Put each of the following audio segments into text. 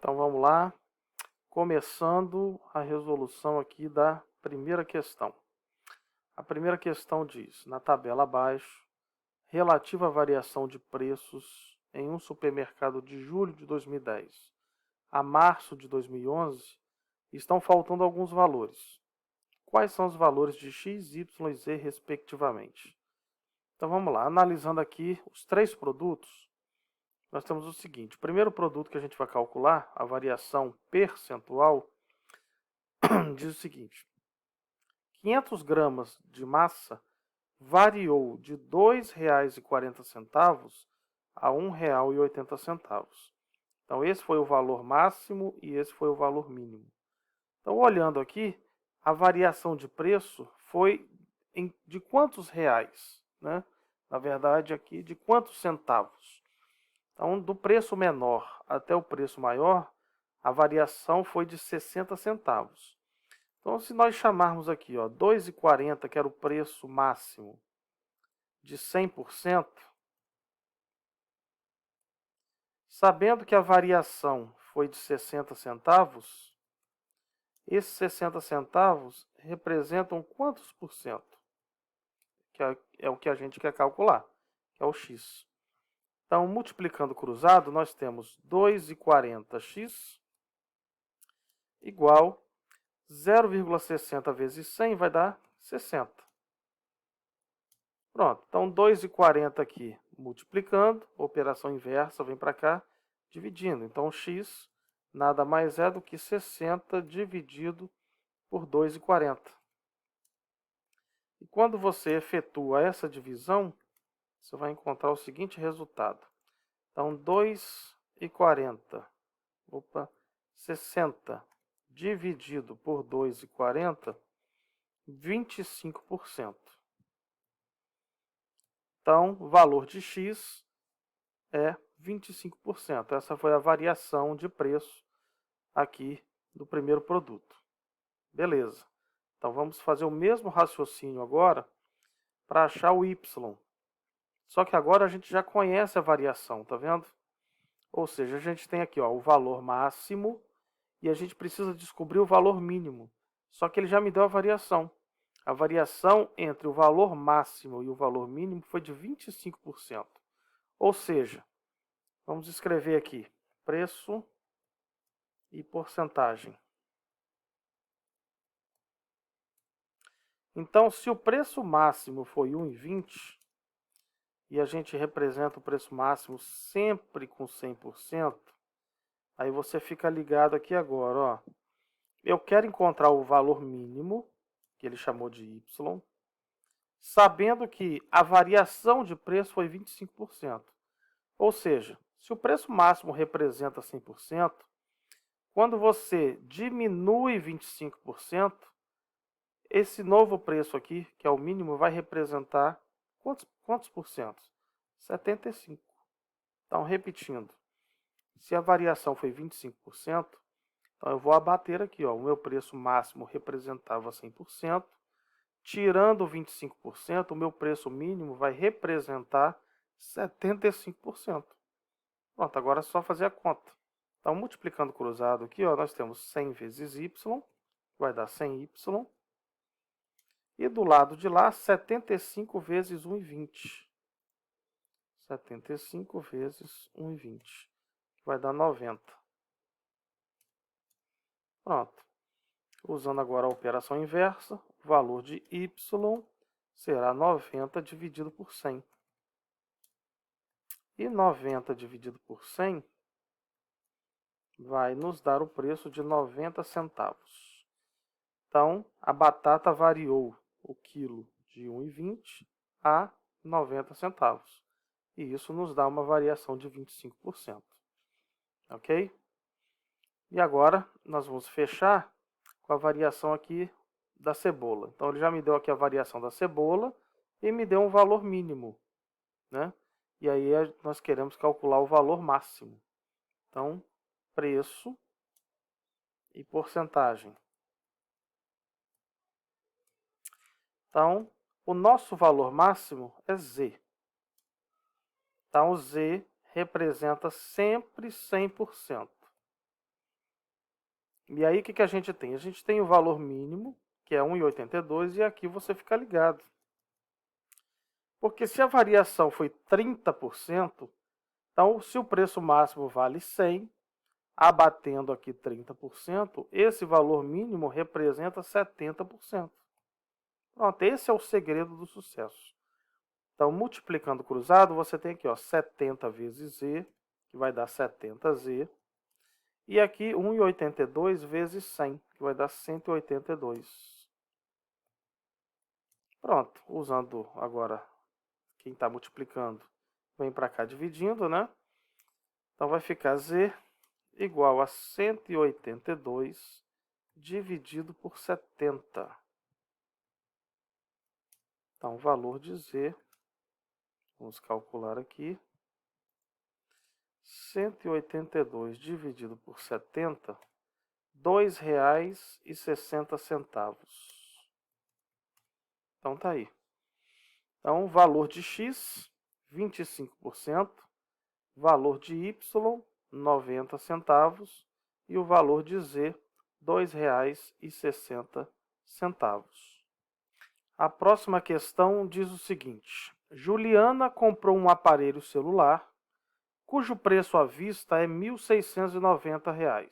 Então vamos lá, começando a resolução aqui da primeira questão. A primeira questão diz, na tabela abaixo, relativa à variação de preços em um supermercado de julho de 2010 a março de 2011, estão faltando alguns valores. Quais são os valores de x, y e z, respectivamente? Então vamos lá, analisando aqui os três produtos, nós temos o seguinte: o primeiro produto que a gente vai calcular, a variação percentual, diz o seguinte: 500 gramas de massa variou de R$ 2,40 a R$ 1,80. Então, esse foi o valor máximo e esse foi o valor mínimo. Então, olhando aqui, a variação de preço foi de quantos reais? Né? Na verdade, aqui, de quantos centavos? Então, do preço menor até o preço maior, a variação foi de 60 centavos. Então, se nós chamarmos aqui, ó, 2,40, que era o preço máximo, de 100%, sabendo que a variação foi de 60 centavos, esses 60 centavos representam quantos por cento? Que é o que a gente quer calcular, que é o x. Então, multiplicando cruzado, nós temos 2,40x igual 0,60 vezes 100 vai dar 60. Pronto, então 2,40 aqui multiplicando, operação inversa, vem para cá, dividindo. Então x nada mais é do que 60 dividido por 2,40. E quando você efetua essa divisão, você vai encontrar o seguinte resultado. Então 2,40, 60 dividido por 2,40, 25%. Então, o valor de x é 25%. Essa foi a variação de preço aqui do primeiro produto. Beleza. Então, vamos fazer o mesmo raciocínio agora para achar o y. Só que agora a gente já conhece a variação, tá vendo? Ou seja, a gente tem aqui, ó, o valor máximo e a gente precisa descobrir o valor mínimo. Só que ele já me deu a variação. A variação entre o valor máximo e o valor mínimo foi de 25%. Ou seja, vamos escrever aqui preço e porcentagem. Então, se o preço máximo foi 1,20 e a gente representa o preço máximo sempre com 100%, aí você fica ligado aqui agora, ó. Eu quero encontrar o valor mínimo, que ele chamou de y, sabendo que a variação de preço foi 25%. Ou seja, se o preço máximo representa 100%, quando você diminui 25%, esse novo preço aqui, que é o mínimo, vai representar quantos por cento? 75%. Então, repetindo, se a variação foi 25%, então eu vou abater aqui, ó, o meu preço máximo representava 100%, tirando 25%, o meu preço mínimo vai representar 75%. Pronto, agora é só fazer a conta. Então, multiplicando cruzado aqui, ó, nós temos 100 vezes y, vai dar 100y. E do lado de lá, 75 vezes 1,20. 75 vezes 1,20. Vai dar 90. Pronto. Usando agora a operação inversa, o valor de y será 90 dividido por 100. E 90 dividido por 100 vai nos dar o preço de 90 centavos. Então, a batata variou o quilo de 1,20 a 90 centavos. E isso nos dá uma variação de 25%. Ok? E agora, nós vamos fechar com a variação aqui da cebola. Então, ele já me deu aqui a variação da cebola e me deu um valor mínimo, né? E aí, nós queremos calcular o valor máximo. Então, preço e porcentagem. Então, o nosso valor máximo é Z. Então, o Z representa sempre 100%. E aí, o que a gente tem? A gente tem o valor mínimo, que é 1,82, e aqui você fica ligado. Porque se a variação foi 30%, então se o preço máximo vale 100, abatendo aqui 30%, esse valor mínimo representa 70%. Pronto, esse é o segredo do sucesso. Então, multiplicando cruzado, você tem aqui, ó, 70 vezes Z, que vai dar 70Z. E aqui 1,82 vezes 100, que vai dar 182. Pronto, usando agora quem está multiplicando, vem para cá dividindo, né? Então vai ficar Z igual a 182 dividido por 70. Então, o valor de Z, vamos calcular aqui, 182 dividido por 70, R$ 2,60. Então, tá aí. Então, valor de X, 25%, valor de Y, 90 centavos, e o valor de Z, R$ 2,60. A próxima questão diz o seguinte: Juliana comprou um aparelho celular, cujo preço à vista é R$ 1.690,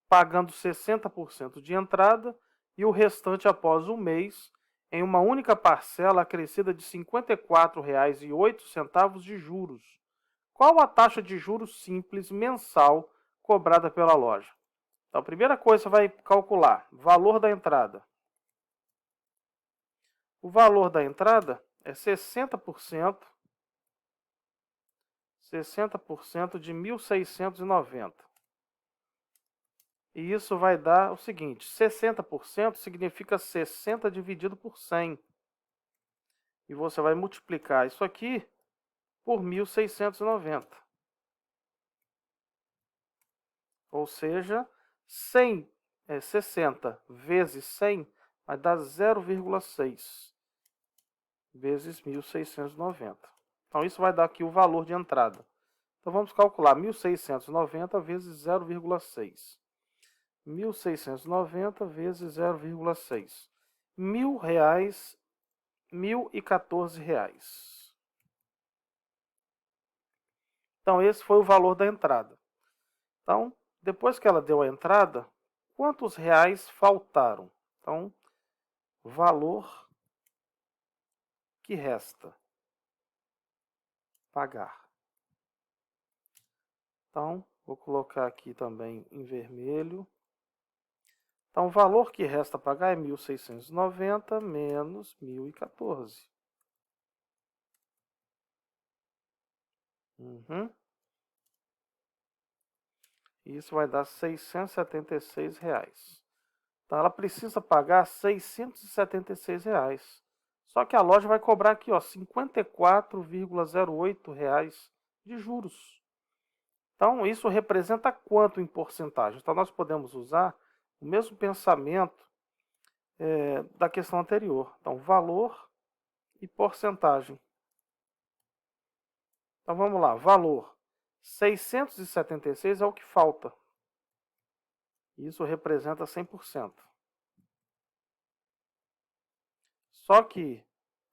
pagando 60% de entrada e o restante após um mês, em uma única parcela acrescida de R$ 54,08 de juros. Qual a taxa de juros simples mensal cobrada pela loja? Então, a primeira coisa você vai calcular, valor da entrada. O valor da entrada é 60% de 1.690. E isso vai dar o seguinte, 60% significa 60 dividido por 100. E você vai multiplicar isso aqui por 1.690. Ou seja, 60 vezes 100 vai dar 0,6 vezes 1.690. Então, isso vai dar aqui o valor de entrada. Então, vamos calcular 1.690 vezes 0,6. 1.690 vezes 0,6. R$ 1.014. Então, esse foi o valor da entrada. Então, depois que ela deu a entrada, quantos reais faltaram? Então, valor que resta pagar. Então, vou colocar aqui também em vermelho. Então, o valor que resta pagar é 1.690 menos 1.014. Isso vai dar R$ 676. Então, ela precisa pagar R$ 676. Só que a loja vai cobrar aqui, ó, R$ 54,08 de juros. Então, isso representa quanto em porcentagem? Então, nós podemos usar o mesmo pensamento da questão anterior. Então, valor e porcentagem. Então, vamos lá. Valor. 676 é o que falta. Isso representa 100%. Só que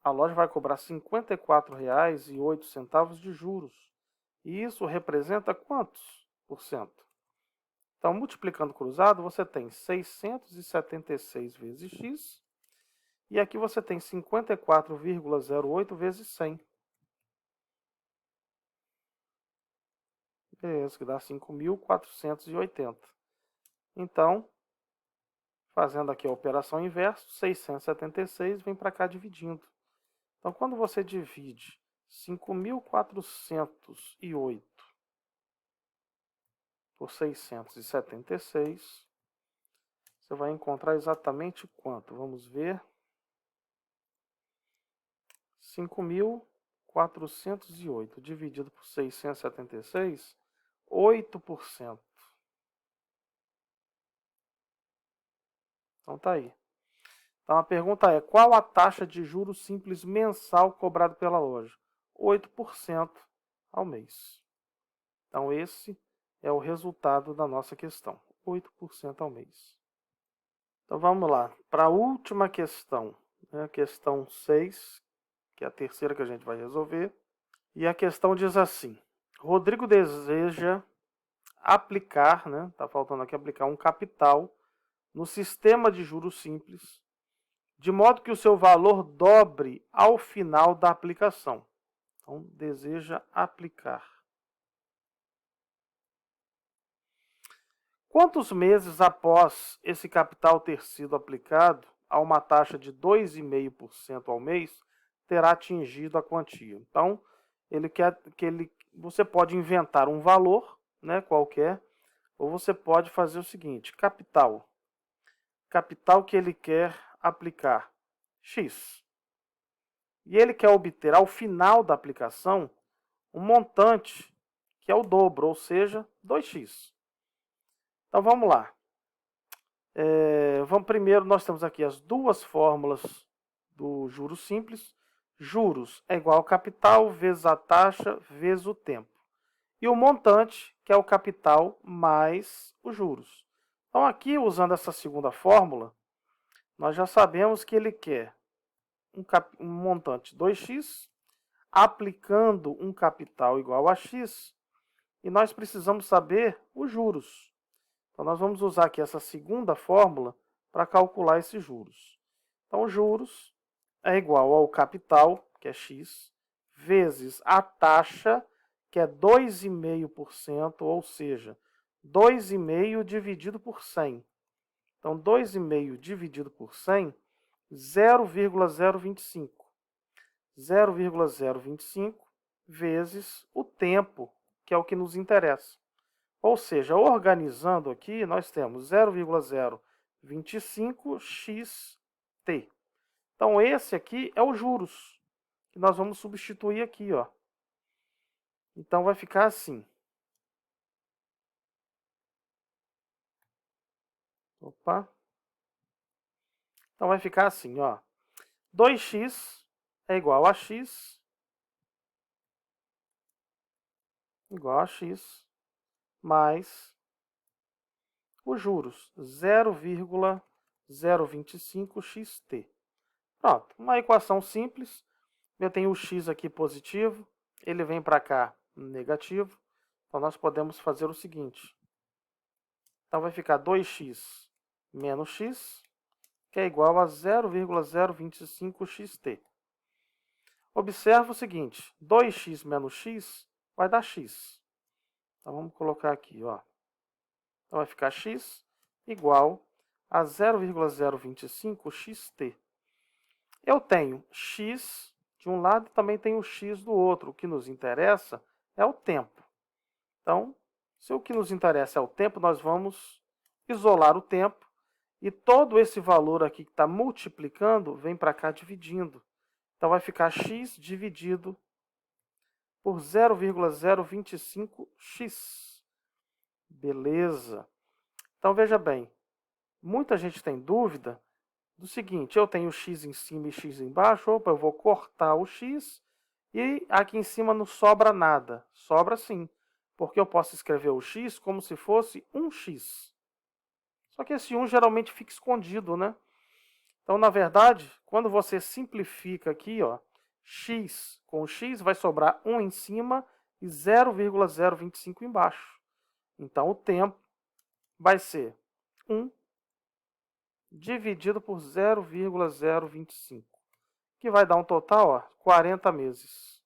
a loja vai cobrar R$ 54,08 de juros. E isso representa quantos por cento? Então, multiplicando cruzado, você tem 676 vezes x. E aqui você tem 54,08 vezes 100. Beleza, que dá 5.480. Então, fazendo aqui a operação inversa, 676 vem para cá dividindo. Então, quando você divide 5.408 por 676, você vai encontrar exatamente quanto? Vamos ver. 5.408 dividido por 676, 8%. Então, tá aí. Então, a pergunta é, qual a taxa de juros simples mensal cobrada pela loja? 8% ao mês. Então, esse é o resultado da nossa questão. 8% ao mês. Então vamos lá, para a última questão, né? Questão 6, que é a terceira que a gente vai resolver. E a questão diz assim: Rodrigo deseja aplicar, né? Está faltando aqui aplicar um capital no sistema de juros simples, de modo que o seu valor dobre ao final da aplicação. Então, deseja aplicar. Quantos meses após esse capital ter sido aplicado a uma taxa de 2,5% ao mês terá atingido a quantia? Então, ele quer que você pode inventar um valor, né, qualquer, ou você pode fazer o seguinte: capital que ele quer aplicar, X. E ele quer obter ao final da aplicação um montante que é o dobro, ou seja, 2x. Então vamos lá. Primeiro, nós temos aqui as duas fórmulas do juros simples. Juros é igual ao capital vezes a taxa vezes o tempo. E o montante, que é o capital mais os juros. Então aqui, usando essa segunda fórmula, nós já sabemos que ele quer um montante 2x, aplicando um capital igual a x, e nós precisamos saber os juros. Então, nós vamos usar aqui essa segunda fórmula para calcular esses juros. Então, juros é igual ao capital, que é x, vezes a taxa, que é 2,5%, ou seja, 2,5 dividido por 100. Então, 2,5 dividido por 100, 0,025. 0,025 vezes o tempo, que é o que nos interessa. Ou seja, organizando aqui, nós temos 0,025xt. Então, esse aqui é os juros, que nós vamos substituir aqui, ó. Então, vai ficar assim. Opa. Então, vai ficar assim, ó. 2x é igual a x, mais os juros, 0,025xt. Pronto, uma equação simples. Eu tenho o x aqui positivo, ele vem para cá negativo. Então, nós podemos fazer o seguinte. Então, vai ficar 2x menos x, que é igual a 0,025xt. Observa o seguinte, 2x menos x vai dar x. Então, vamos colocar aqui, ó. Então, vai ficar x igual a 0,025xt. Eu tenho x de um lado e também tenho x do outro. O que nos interessa é o tempo. Então, se o que nos interessa é o tempo, nós vamos isolar o tempo. E todo esse valor aqui que está multiplicando vem para cá dividindo. Então, vai ficar x dividido por 0,025x. Beleza. Então, veja bem, muita gente tem dúvida do seguinte: eu tenho x em cima e x embaixo. Opa, eu vou cortar o x e aqui em cima não sobra nada. Sobra sim, porque eu posso escrever o x como se fosse 1x. Só que esse 1 geralmente fica escondido, né? Então, na verdade, quando você simplifica aqui, ó, x com x, vai sobrar 1 em cima e 0,025 embaixo. Então, o tempo vai ser 1 dividido por 0,025, que vai dar um total, ó, 40 meses.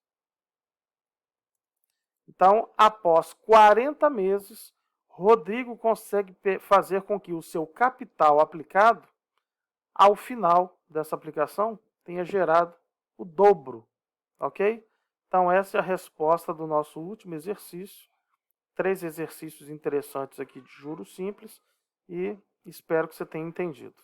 Então, após 40 meses, Rodrigo consegue fazer com que o seu capital aplicado, ao final dessa aplicação, tenha gerado o dobro, ok? Então, essa é a resposta do nosso último exercício. 3 exercícios interessantes aqui de juros simples e espero que você tenha entendido.